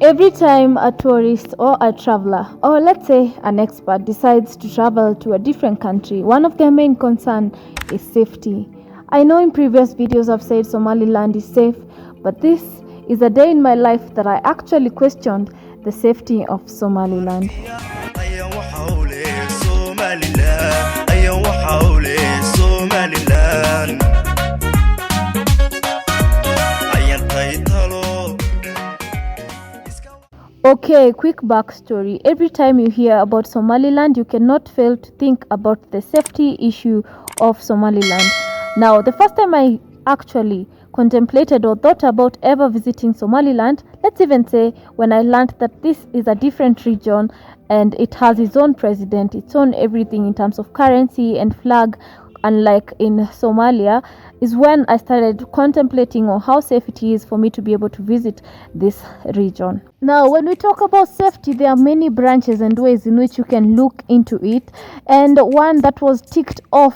Every time a tourist or a traveler, or let's say an expert, decides to travel to a different country, one of their main concerns is safety. I know in previous videos I've said Somaliland is safe, but this is a day in my life that I actually questioned the safety of Somaliland. Okay, quick backstory. Every time you hear about Somaliland, you cannot fail to think about the safety issue of Somaliland. Now, the first time I actually contemplated or thought about ever visiting Somaliland, let's even say when I learned that this is a different region and it has its own president, its own everything in terms of currency and flag, unlike in Somalia, is when I started contemplating on how safe it is for me to be able to visit this region. Now, when we talk about safety, there are many branches and ways in which you can look into it, and one that was ticked off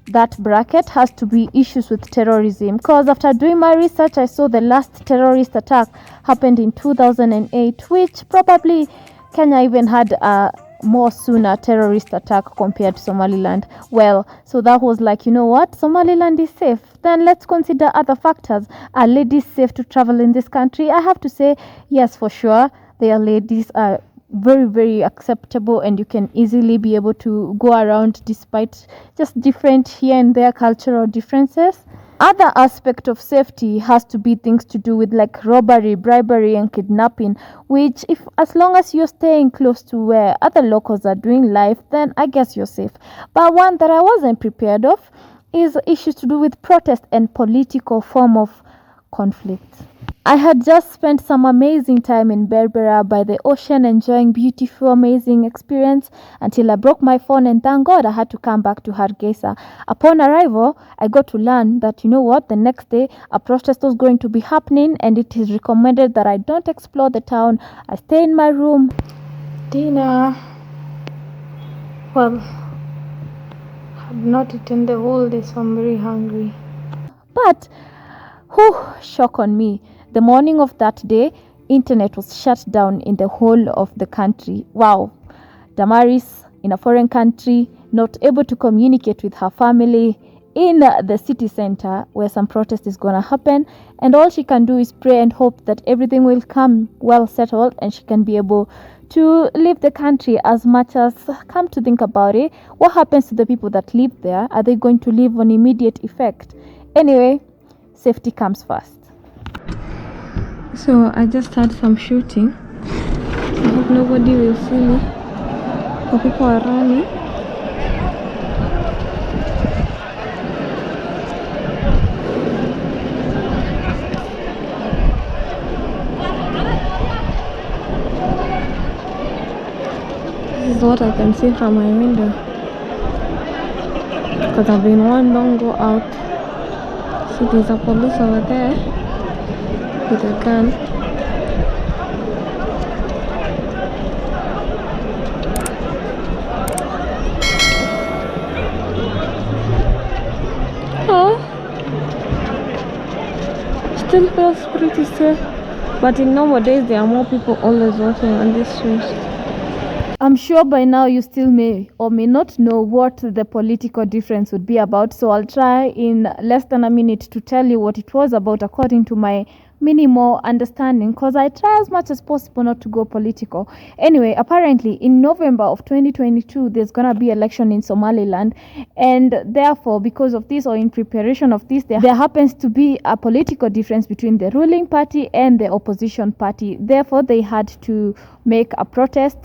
that bracket has to be issues with terrorism, because after doing my research I saw the last terrorist attack happened in 2008, which probably Kenya even had a more sooner terrorist attack compared to Somaliland. Well, so that was like, you know what, Somaliland is safe, then let's consider other factors. Are ladies safe to travel in this country? I have to say yes, for sure. Their ladies are very acceptable and you can easily be able to go around despite just different here and there cultural differences. Other aspect of safety has to be things to do with like robbery, bribery and kidnapping, which if as long as you're staying close to where other locals are doing life, then I guess you're safe. But one that I wasn't prepared of is issues to do with protest and political form of conflict. I had just spent some amazing time in Berbera by the ocean, enjoying beautiful, amazing experience until I broke my phone, and thank God I had to come back to Hargeisa. Upon arrival, I got to learn that, you know what, the next day a protest was going to be happening and it is recommended that I don't explore the town. I stay in my room. Dinner. Well, I've not eaten the whole day, so I'm very hungry. But, shock on me. The morning of that day, internet was shut down in the whole of the country. Wow. Damaris, in a foreign country, not able to communicate with her family in the city center where some protest is going to happen, and all she can do is pray and hope that everything will come well settled and she can be able to leave the country. As much as, come to think about it, what happens to the people that live there? Are they going to live on immediate effect? Anyway, safety comes first. So I just had some shooting. I hope nobody will see me, or people are running. This is what I can see from my window, because I've been warned, don't go out. See, there's a police over there with a gun. Oh, still feels pretty safe, but in normal days there are more people always walking on this street. I'm sure by now you still may or may not know what the political difference would be about, so I'll try in less than a minute to tell you what it was about according to my minimal understanding, because I try as much as possible not to go political. Anyway, apparently in November of 2022 there's gonna be election in Somaliland, and therefore because of this, or in preparation of this, there happens to be a political difference between the ruling party and the opposition party. Therefore they had to make a protest.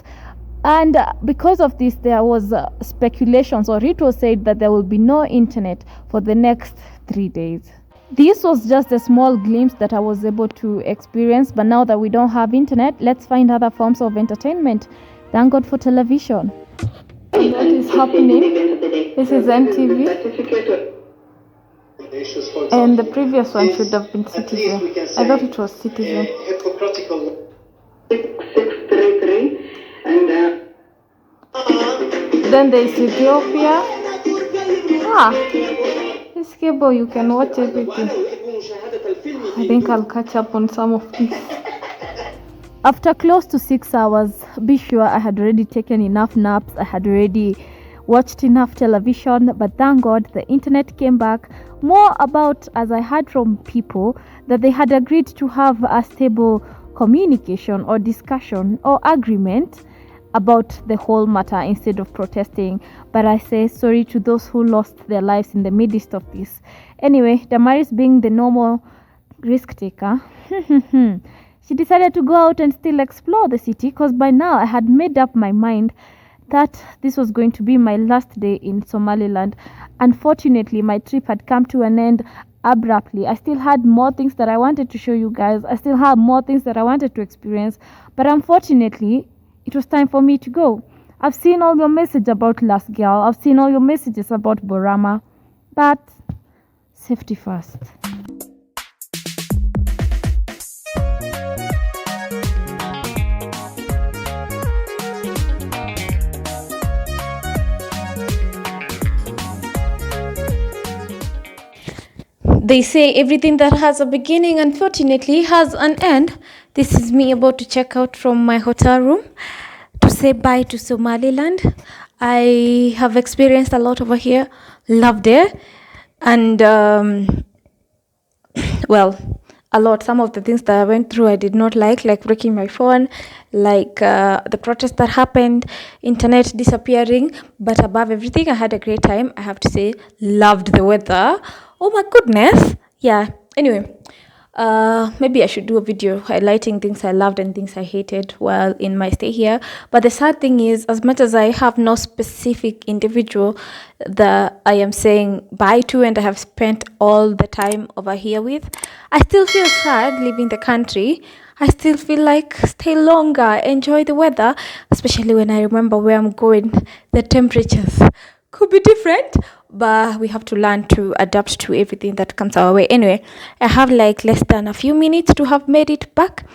And because of this, there was speculations, or it was said that there will be no internet for the next 3 days. This was just a small glimpse that I was able to experience, but now that we don't have internet, let's find other forms of entertainment. Thank God for television. And what is happening? This is NTV. And the previous one should have been Citizen. I thought it was Citizen. Then there is Ethiopia. This cable you can watch everything. I think I'll catch up on some of these. After close to 6 hours, be sure I had already taken enough naps, I had already watched enough television, but thank God the internet came back. More about, as I heard from people, that they had agreed to have a stable communication or discussion or agreement about the whole matter instead of protesting. But I say sorry to those who lost their lives in the midst of this. Anyway, Damaris, being the normal risk taker, she decided to go out and still explore the city, because by now I had made up my mind that this was going to be my last day in Somaliland. Unfortunately, my trip had come to an end abruptly. I still had more things that I wanted to show you guys. I still had more things that I wanted to experience, but unfortunately, it was time for me to go. I've seen all your messages about Last Girl. I've seen all your messages about Borama, but safety first. They say everything that has a beginning, unfortunately, has an end. This is me about to check out from my hotel room to say bye to Somaliland. I have experienced a lot over here, loved it, and well, a lot. Some of the things that I went through I did not like breaking my phone, like the protest that happened, internet disappearing. But above everything, I had a great time. I have to say, loved the weather. Oh my goodness. Yeah. Anyway, maybe I should do a video highlighting things I loved and things I hated while in my stay here. But the sad thing is, as much as I have no specific individual that I am saying bye to and I have spent all the time over here with, I still feel sad leaving the country. I still feel like stay longer, enjoy the weather, especially when I remember where I'm going. The temperatures could be different, but we have to learn to adapt to everything that comes our way. Anyway, I have like less than a few minutes to have made it back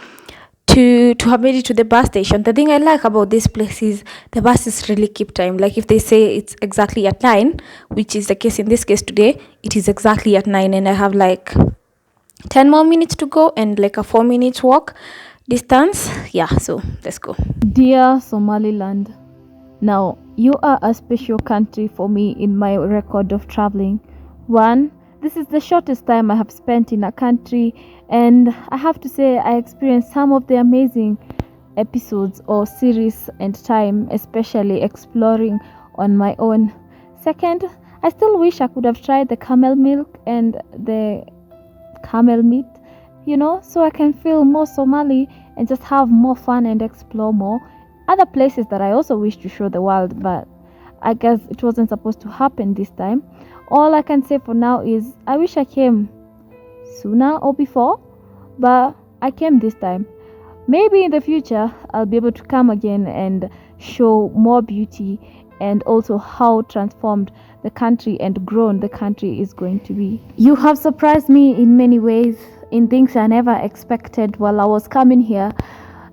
to have made it to the bus station. The thing I like about this place is the buses really keep time. Like if they say it's exactly at 9, which is the case in this case today, it is exactly at 9, and I have like 10 more minutes to go and like a 4 minutes walk distance. Yeah, so let's go. Dear Somaliland, now, you are a special country for me in my record of traveling. One, this is the shortest time I have spent in a country, and I have to say I experienced some of the amazing episodes or series and time, especially exploring on my own. Second, I still wish I could have tried the camel milk and the camel meat, so I can feel more Somali and just have more fun and explore more. Other places that I also wish to show the world, but I guess it wasn't supposed to happen this time. All I can say for now is I wish I came sooner or before, but I came this time. Maybe in the future I'll be able to come again and show more beauty and also how transformed the country and grown the country is going to be. You have surprised me in many ways, in things I never expected while I was coming here.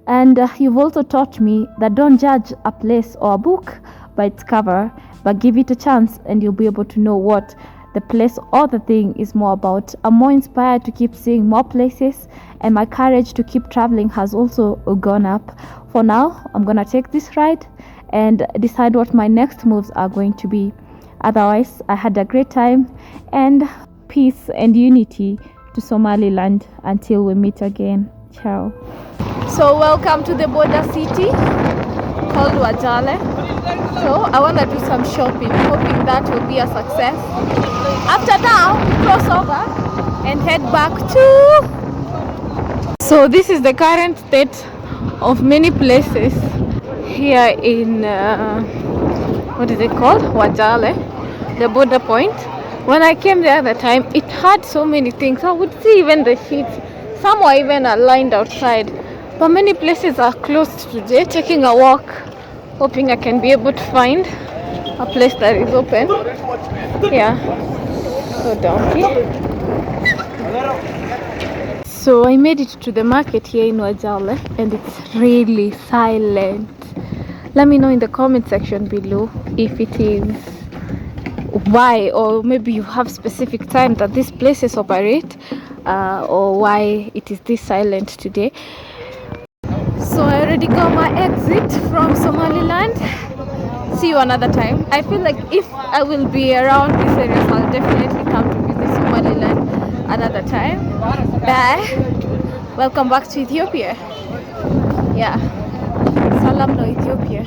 And you've also taught me that don't judge a place or a book by its cover, but give it a chance and you'll be able to know what the place or the thing is more about. I'm more inspired to keep seeing more places, and my courage to keep traveling has also gone up. For now, I'm gonna take this ride and decide what my next moves are going to be. Otherwise, I had a great time, and peace and unity to Somaliland until we meet again. Ciao. So welcome to the border city called Wajale. So I want to do some shopping, hoping that will be a success. After now, we cross over and head back to... So this is the current state of many places here in, what is it called? Wajale, the border point. When I came the other time, it had so many things. I would see even the sheets. Some were even lined outside. But many places are closed today. Taking a walk, hoping I can be able to find a place that is open. Yeah. So donkey. So I made it to the market here in Wajale, and it's really silent. Let me know in the comment section below if it is why, or maybe you have specific time that these places operate, or why it is this silent today. already got my exit from Somaliland. See you another time. I feel like if I will be around this area, I'll definitely come to visit Somaliland another time. Bye. Welcome back to Ethiopia. Yeah. Salam no Ethiopia.